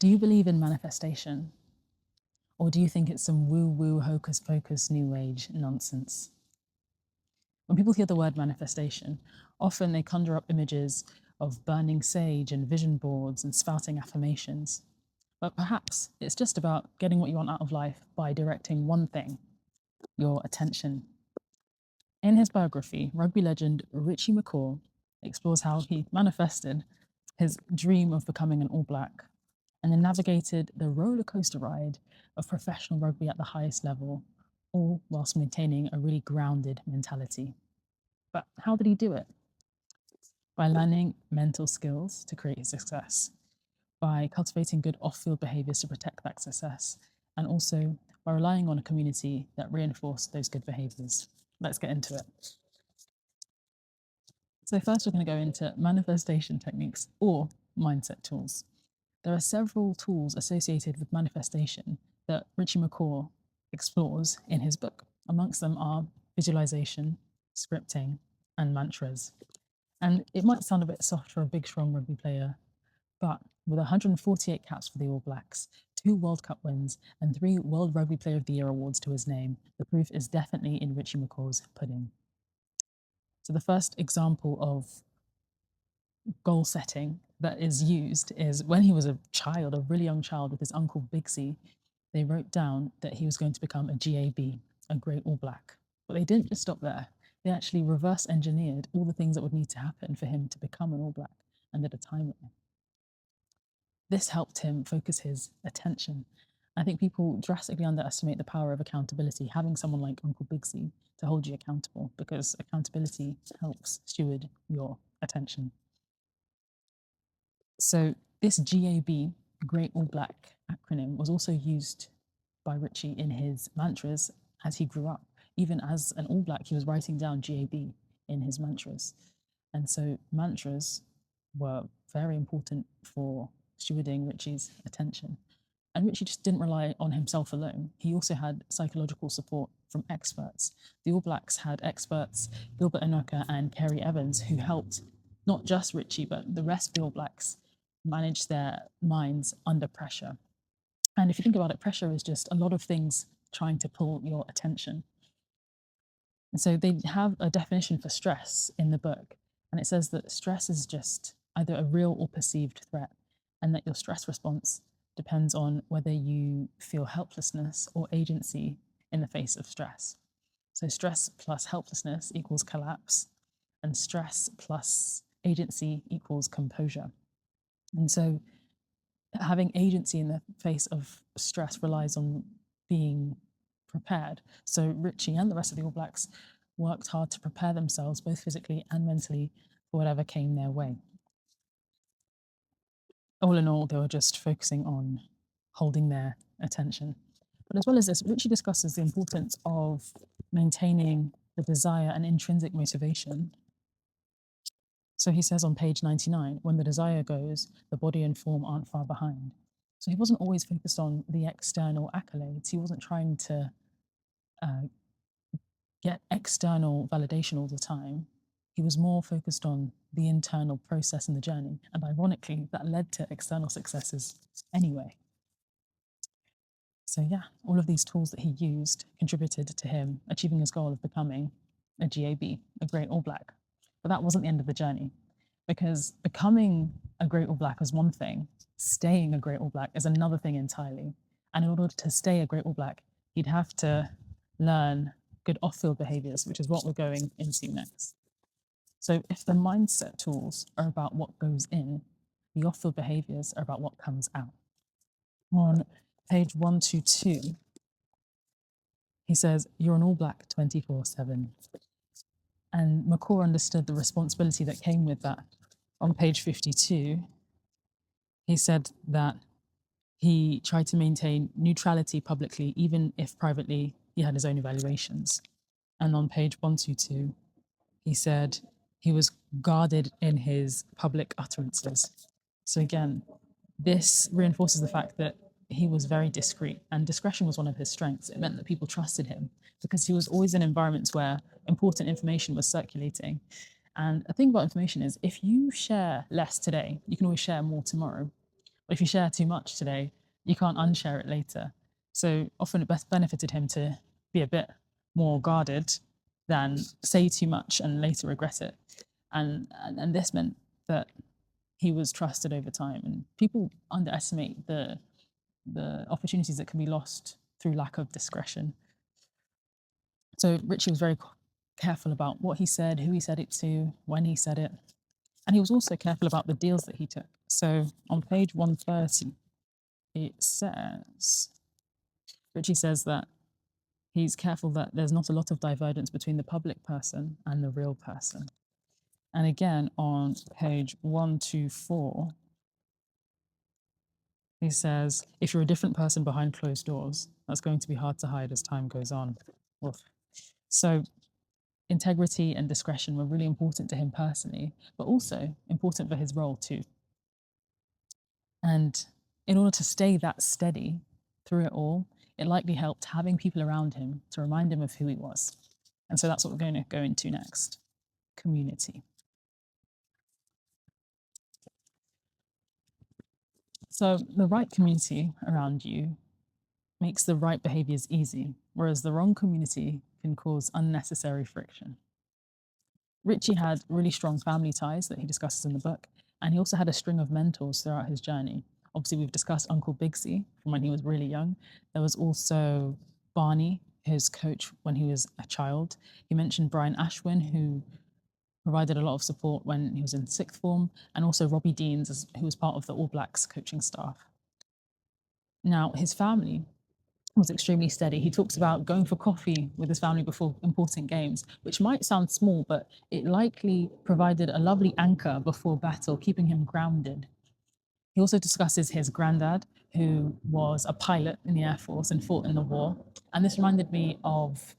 Do you believe in manifestation? Or do you think it's some woo-woo, hocus-pocus, new age nonsense? When people hear the word manifestation, often they conjure up images of burning sage and vision boards and spouting affirmations. But perhaps it's just about getting what you want out of life by directing one thing, your attention. In his biography, rugby legend Richie McCaw explores how he manifested his dream of becoming an All Black and then navigated the roller coaster ride of professional rugby at the highest level, all whilst maintaining a really grounded mentality. But how did he do it? By learning mental skills to create success, by cultivating good off field behaviors to protect that success, and also by relying on a community that reinforced those good behaviors. Let's get into it. So, first, we're going to go into manifestation techniques or mindset tools. There are several tools associated with manifestation that Richie McCaw explores in his book. Amongst them are visualization, scripting, and mantras. And it might sound a bit soft for a big, strong rugby player, but with 148 caps for the All Blacks, 2 World Cup wins, and 3 World Rugby Player of the Year awards to his name, the proof is definitely in Richie McCaw's pudding. So the first example of goal setting that is used is when he was a child, a really young child, with his uncle Bigsy, they wrote down that he was going to become a GAB, a Great All Black. But they didn't just stop there. They actually reverse engineered all the things that would need to happen for him to become an All Black and did a timeline. This helped him focus his attention. I think people drastically underestimate the power of accountability, having someone like Uncle Bigsy to hold you accountable, because accountability helps steward your attention. So this GAB, Great All Black acronym, was also used by Richie in his mantras as he grew up. Even as an All Black, he was writing down GAB in his mantras. And so mantras were very important for stewarding Richie's attention. And Richie just didn't rely on himself alone. He also had psychological support from experts. The All Blacks had experts, Gilbert Enoka and Kerry Evans, who helped not just Richie, but the rest of the All Blacks manage their minds under pressure. And if you think about it, pressure is just a lot of things trying to pull your attention. And so they have a definition for stress in the book, and it says that stress is just either a real or perceived threat, and that your stress response depends on whether you feel helplessness or agency in the face of stress. So stress plus helplessness equals collapse, and stress plus agency equals composure. And so having agency in the face of stress relies on being prepared. So Richie and the rest of the All Blacks worked hard to prepare themselves, both physically and mentally, for whatever came their way. All in all, they were just focusing on holding their attention. But as well as this, Richie discusses the importance of maintaining the desire and intrinsic motivation. So he says on page 99, when the desire goes, the body and form aren't far behind. So he wasn't always focused on the external accolades. He wasn't trying to get external validation all the time. He was more focused on the internal process and the journey. And ironically, that led to external successes anyway. So yeah, all of these tools that he used contributed to him achieving his goal of becoming a GAB, a Great All Black. But that wasn't the end of the journey, because becoming a Great All Black is one thing, staying a Great All Black is another thing entirely. And in order to stay a Great All Black, he'd have to learn good off-field behaviors, which is what we're going into next. So if the mindset tools are about what goes in, the off-field behaviors are about what comes out. On page 122, he says, you're an All Black 24/7. And McCaw understood the responsibility that came with that. On page 52, he said that he tried to maintain neutrality publicly, even if privately he had his own evaluations. And on page 122, he said he was guarded in his public utterances. So again, this reinforces the fact that he was very discreet, and discretion was one of his strengths. It meant that people trusted him because he was always in environments where important information was circulating. And the thing about information is, if you share less today, you can always share more tomorrow. But if you share too much today, you can't unshare it later. So often it best benefited him to be a bit more guarded than say too much and later regret it. And this meant that he was trusted over time. And people underestimate the opportunities that can be lost through lack of discretion. So Richie was very careful about what he said, who he said it to, when he said it. And he was also careful about the deals that he took. So on page 130, it says, Richie says that he's careful that there's not a lot of divergence between the public person and the real person. And again, on page 124, he says, if you're a different person behind closed doors, that's going to be hard to hide as time goes on. Oof. So integrity and discretion were really important to him personally, but also important for his role too. And in order to stay that steady through it all, it likely helped having people around him to remind him of who he was. And so that's what we're going to go into next: community. So the right community around you makes the right behaviors easy, whereas the wrong community can cause unnecessary friction. Richie had really strong family ties that he discusses in the book, and he also had a string of mentors throughout his journey. Obviously, we've discussed Uncle Bigsy from when he was really young. There was also Barney, his coach when he was a child. He mentioned Brian Ashwin, who provided a lot of support when he was in sixth form, and also Robbie Deans, who was part of the All Blacks coaching staff. Now, his family was extremely steady. He talks about going for coffee with his family before important games, which might sound small, but it likely provided a lovely anchor before battle, keeping him grounded. He also discusses his granddad, who was a pilot in the Air Force and fought in the war. And this reminded me of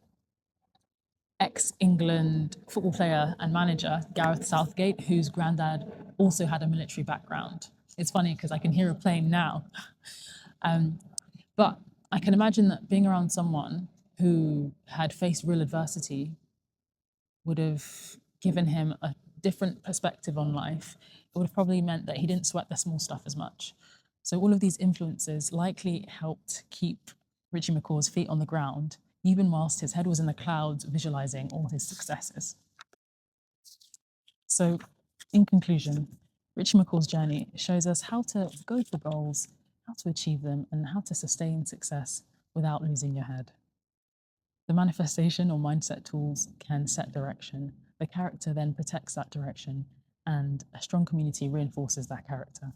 ex-England football player and manager Gareth Southgate, whose granddad also had a military background. It's funny because I can hear a plane now. But I can imagine that being around someone who had faced real adversity would have given him a different perspective on life. It would have probably meant that he didn't sweat the small stuff as much. So all of these influences likely helped keep Richie McCaw's feet on the ground, even whilst his head was in the clouds visualizing all his successes. So in conclusion, Richie McCaw's journey shows us how to go for goals, how to achieve them, and how to sustain success without losing your head. The manifestation or mindset tools can set direction. The character then protects that direction, and a strong community reinforces that character.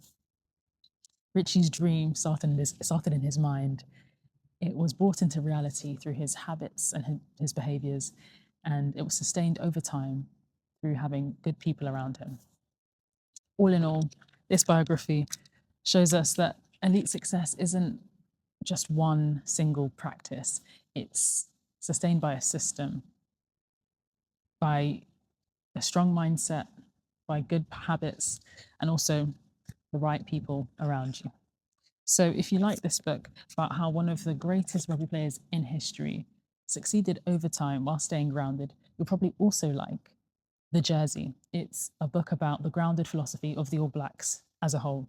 Richie's dream started in his mind. It was brought into reality through his habits and his behaviors, and it was sustained over time through having good people around him. All in all, this biography shows us that elite success isn't just one single practice. It's sustained by a system, by a strong mindset, by good habits, and also the right people around you. So if you like this book about how one of the greatest rugby players in history succeeded over time while staying grounded, you'll probably also like The Jersey. It's a book about the grounded philosophy of the All Blacks as a whole.